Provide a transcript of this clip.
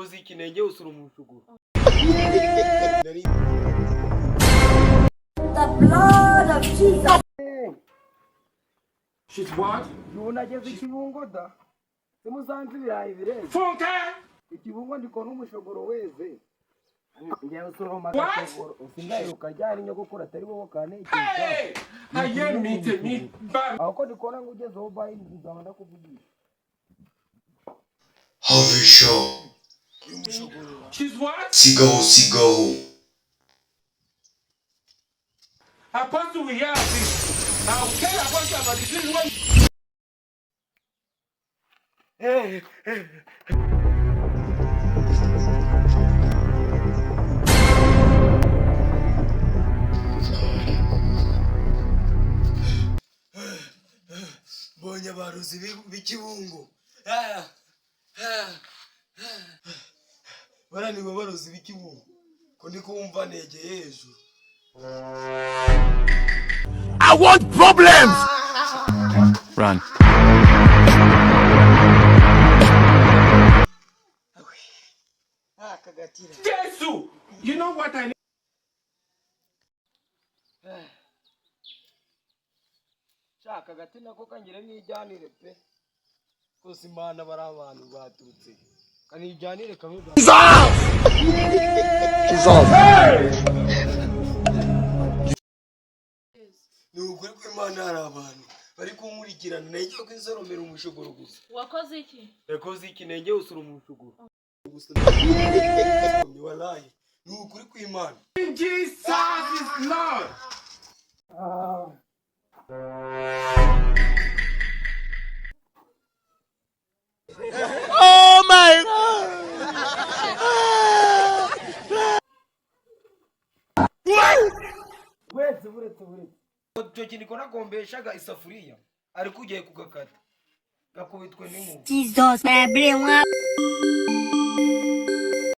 yakoze ikinenge usura umushogoro. The blood of Jesus. She's what? Nunageze ikibungo da. Semuzanze ibirayi bireze. Funke! Ikibungo ndiko n'umushogoro weze. Ngiye usura amategeko. Usindayiruka ryari nyo gukora atari bo kanekeka. Hey! Aye mite bam. Ako ndikona ngo ugezeho bayi nzaba ndakuvugisha. Hover show. She's what? Sigo. Apostle we have this. I'll tell Apostle about this one. Bonye abarozi b'ikibungo. Baraniwe barozi b'ikibungo. Ko ndiko wumva negeye hejuru. I want problems. Run. Jesus! You know what I need? Shaka gatina ko kangire nijyanire pe. Kose Imana bari abantu baturutse. Kanijyanire kamwe. Nukuri ko Imana hari abantu bari kunkurikirana nagiye kwizoromera umushogoro gusa. Wakoze iki? Yakoze ikinenge usura umushogoro. Wallahi. Nukuri ko Imana. Jesus is Lord. Oh my God! Buretse. Cyo kiniko nagombeshaga isafuriya. Ariko ugiye kugakata. Gakubitwe n'inkuba. Jesus, my brain.